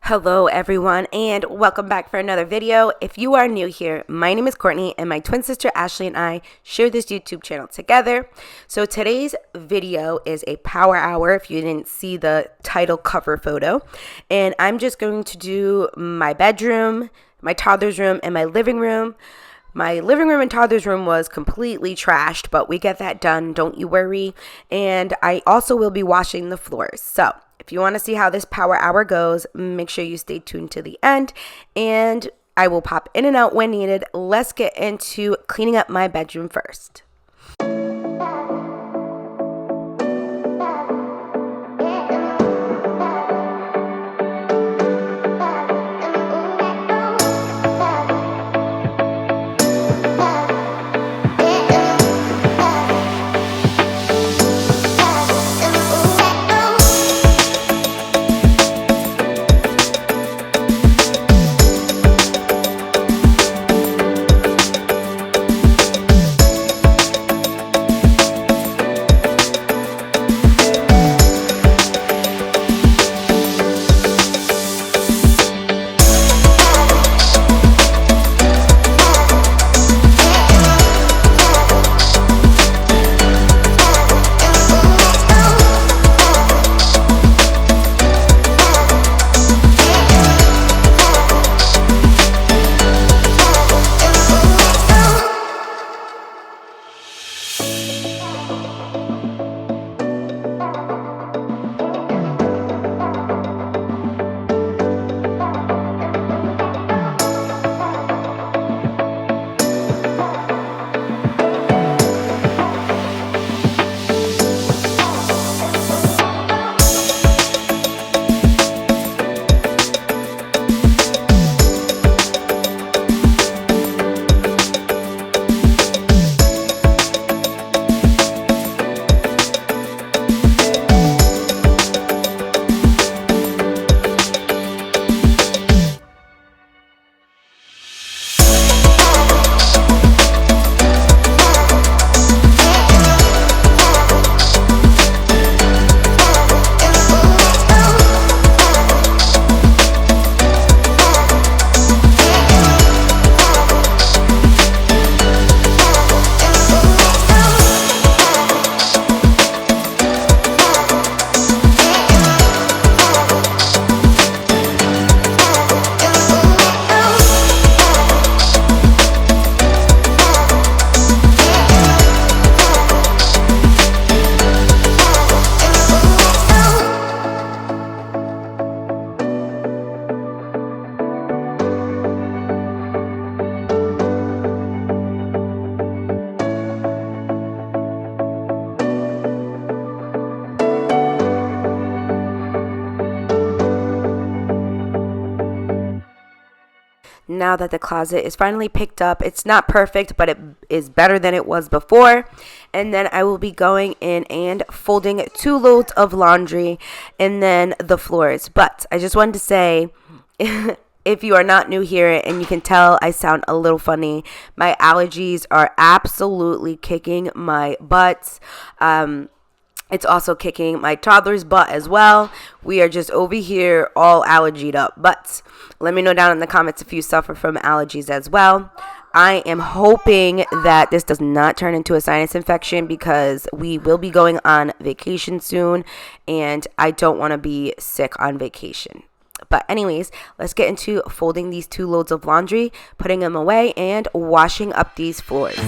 Hello everyone and welcome back for another video. If you are new here, my name is Courtney and my twin sister Ashley and I share this YouTube channel together. So today's video is a power hour if you didn't see the title cover photo. And I'm just going to do my bedroom, my toddler's room, and my living room. My living room and toddler's room was completely trashed, but we get that done, don't you worry. And I also will be washing the floors. So if you want to see how this power hour goes, make sure you stay tuned to the end, and I will pop in and out when needed. Let's get into cleaning up my bedroom first. Now that the closet is finally picked up, it's not perfect, but it is better than it was before. And then I will be going in and folding 2 loads of laundry and then the floors. But I just wanted to say, if you are not new here and you can tell I sound a little funny, my allergies are absolutely kicking my butt. It's also kicking my toddler's butt as well. We are just over here all allergied up. But let me know down in the comments if you suffer from allergies as well. I am hoping that this does not turn into a sinus infection because we will be going on vacation soon and I don't want to be sick on vacation. But anyways, let's get into folding these 2 loads of laundry, putting them away, and washing up these floors.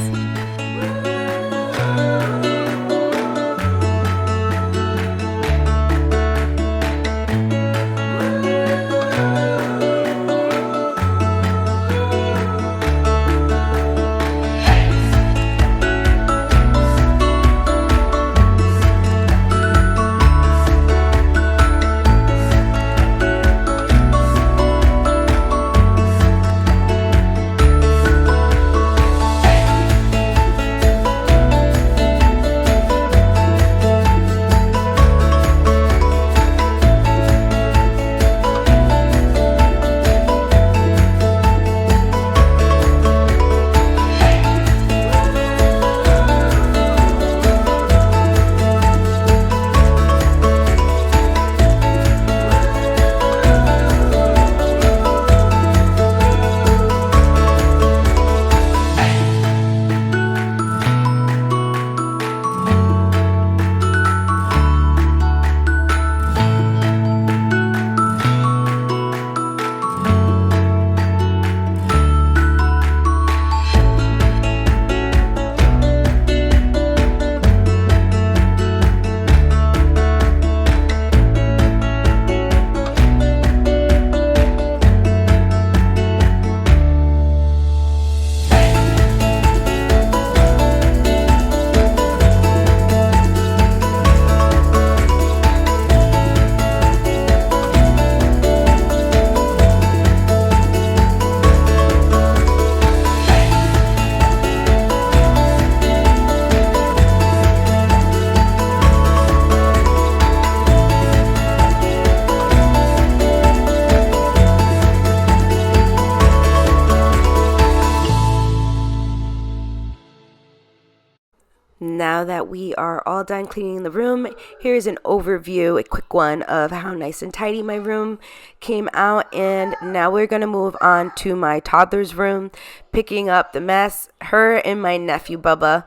now that we are all done cleaning the room, here's an overview, a quick one of how nice and tidy my room came out. And now we're going to move on to my toddler's room, picking up the mess. Her and my nephew Bubba,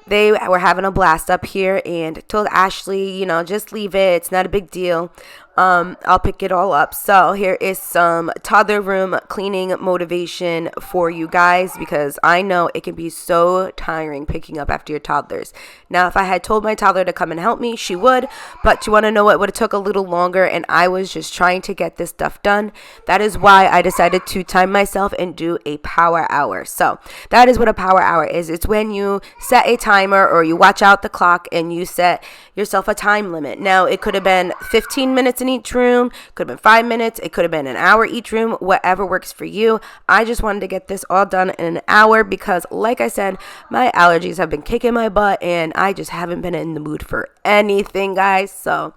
they were having a blast up here, and told Ashley, just leave it. It's not a big deal. I'll pick it all up. So here is some toddler room cleaning motivation for you guys, because I know it can be so tiring picking up after your toddlers. Now, if I had told my toddler to come and help me, she would, but you want to know what would have took a little longer, and I was just trying to get this stuff done. That is why I decided to time myself and do a power hour. So that is what a power hour is. It's when you set a timer, or you watch out the clock and you set yourself a time limit. Now, it could have been 15 minutes in each room, could have been 5 minutes, it could have been an hour each room, whatever works for you. I just wanted to get this all done in an hour because, like I said, my allergies have been kicking my butt and I just haven't been in the mood for anything, guys. So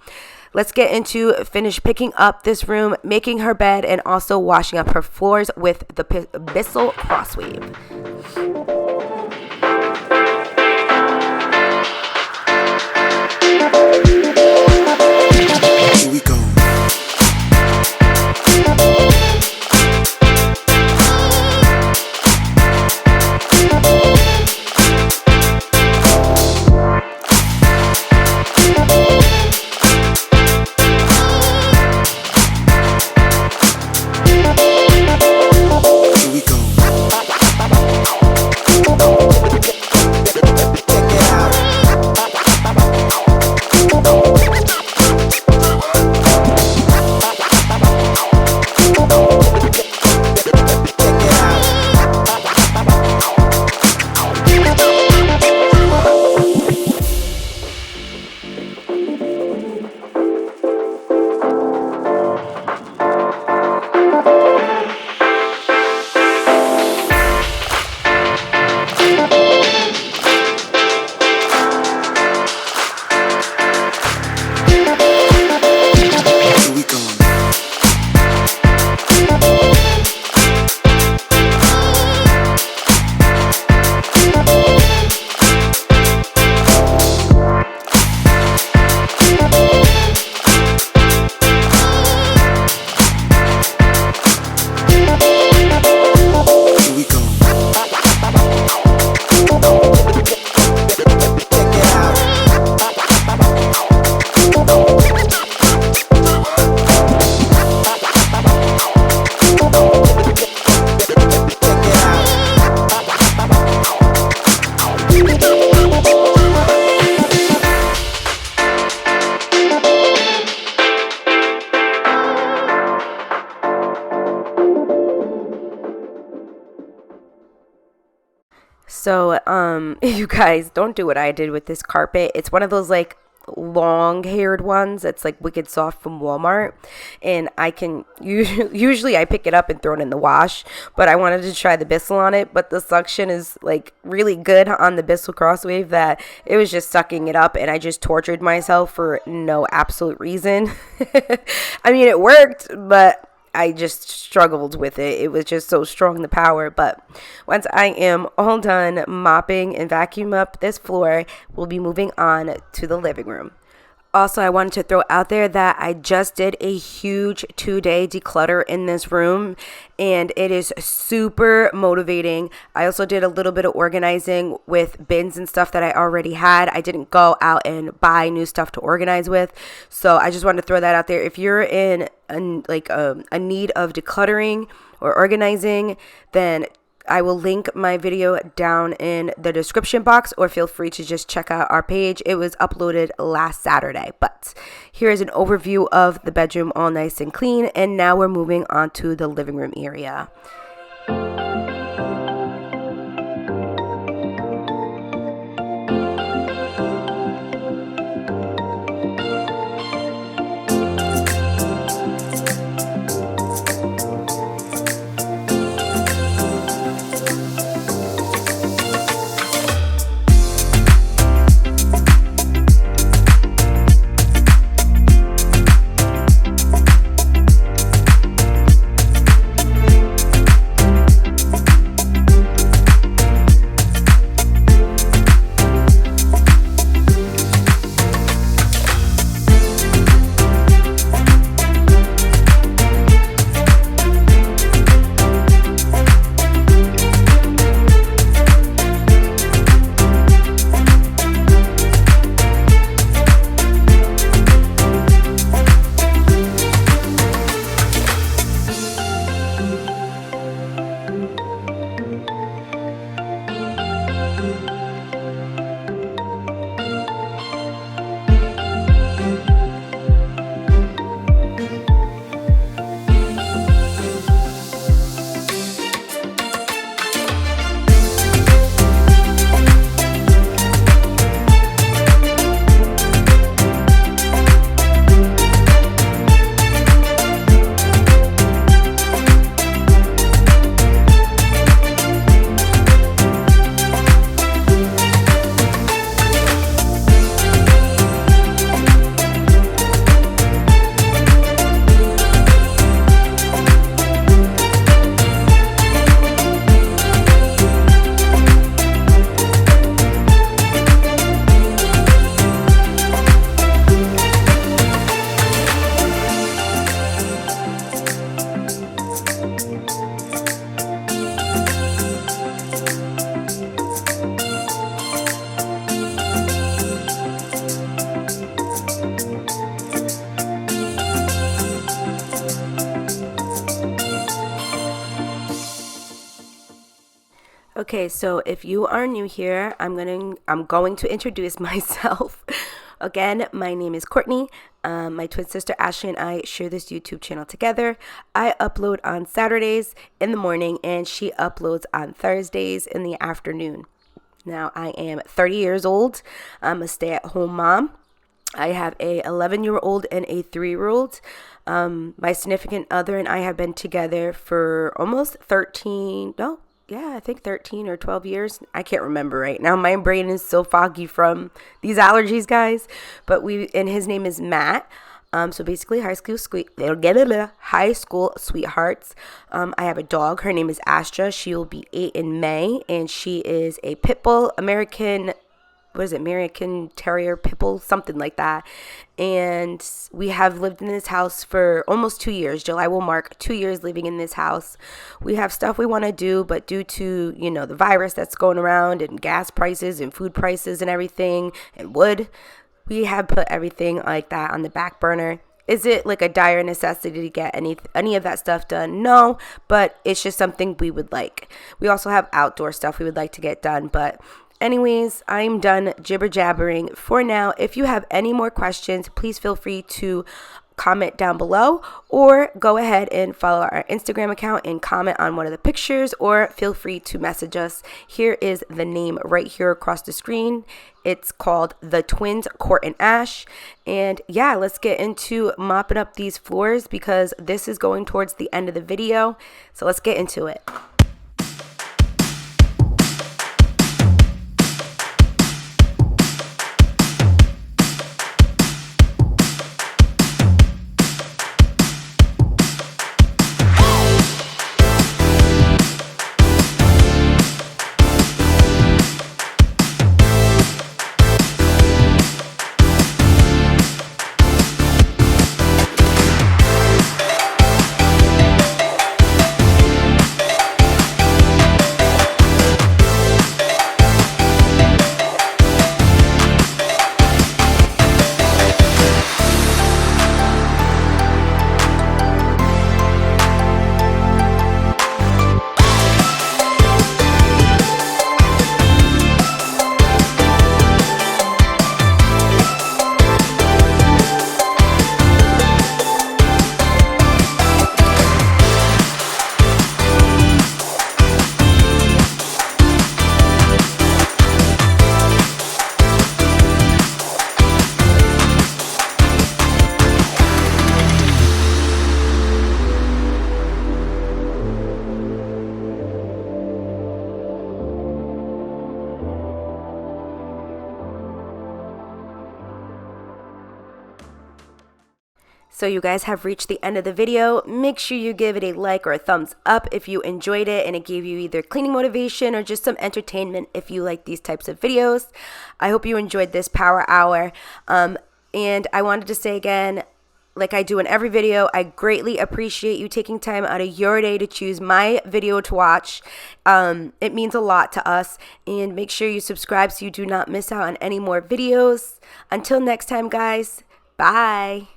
let's get into finish picking up this room, making her bed, and also washing up her floors with the Bissell Crosswave. Here we go. So, you guys, don't do what I did with this carpet. It's one of those like long-haired ones that's like wicked soft from Walmart, and I can usually I pick it up and throw it in the wash, but I wanted to try the Bissell on it, but the suction is like really good on the Bissell Crosswave that it was just sucking it up, and I just tortured myself for no absolute reason. I mean, it worked, but I just struggled with it. It was just so strong, the power. But once I am all done mopping and vacuum up this floor, we'll be moving on to the living room. Also, I wanted to throw out there that I just did a huge 2-day declutter in this room, and it is super motivating. I also did a little bit of organizing with bins and stuff that I already had. I didn't go out and buy new stuff to organize with, so I just wanted to throw that out there. If you're in a need of decluttering or organizing, then I will link my video down in the description box, or feel free to just check out our page. It was uploaded last Saturday. But here is an overview of the bedroom, all nice and clean. And now we're moving on to the living room area. Okay, so if you are new here, I'm going to introduce myself. Again, my name is Courtney. My twin sister Ashley and I share this YouTube channel together. I upload on Saturdays in the morning, and she uploads on Thursdays in the afternoon. Now, I am 30 years old. I'm a stay-at-home mom. I have a 11-year-old and a 3-year-old. My significant other and I have been together for almost 13 or 12 years. I can't remember right now. My brain is so foggy from these allergies, guys. But his name is Matt. So basically high school sweethearts. I have a dog. Her name is Astra. She will be 8 in May, and she is a pit bull American Terrier, pit bull, something like that. And we have lived in this house for almost 2 years. July will mark 2 years living in this house. We have stuff we want to do, but due to, the virus that's going around and gas prices and food prices and everything and wood, we have put everything like that on the back burner. Is it like a dire necessity to get any of that stuff done? No, but it's just something we would like. We also have outdoor stuff we would like to get done, but anyways, I'm done jibber jabbering for now. If you have any more questions, please feel free to comment down below, or go ahead and follow our Instagram account and comment on one of the pictures, or feel free to message us. Here is the name right here across the screen. It's called The Twins, Court&Ash. And yeah, let's get into mopping up these floors because this is going towards the end of the video. So let's get into it. So you guys have reached the end of the video. Make sure you give it a like or a thumbs up if you enjoyed it and it gave you either cleaning motivation or just some entertainment if you like these types of videos. I hope you enjoyed this power hour. And I wanted to say again, like I do in every video, I greatly appreciate you taking time out of your day to choose my video to watch. It means a lot to us. And make sure you subscribe so you do not miss out on any more videos. Until next time, guys. Bye.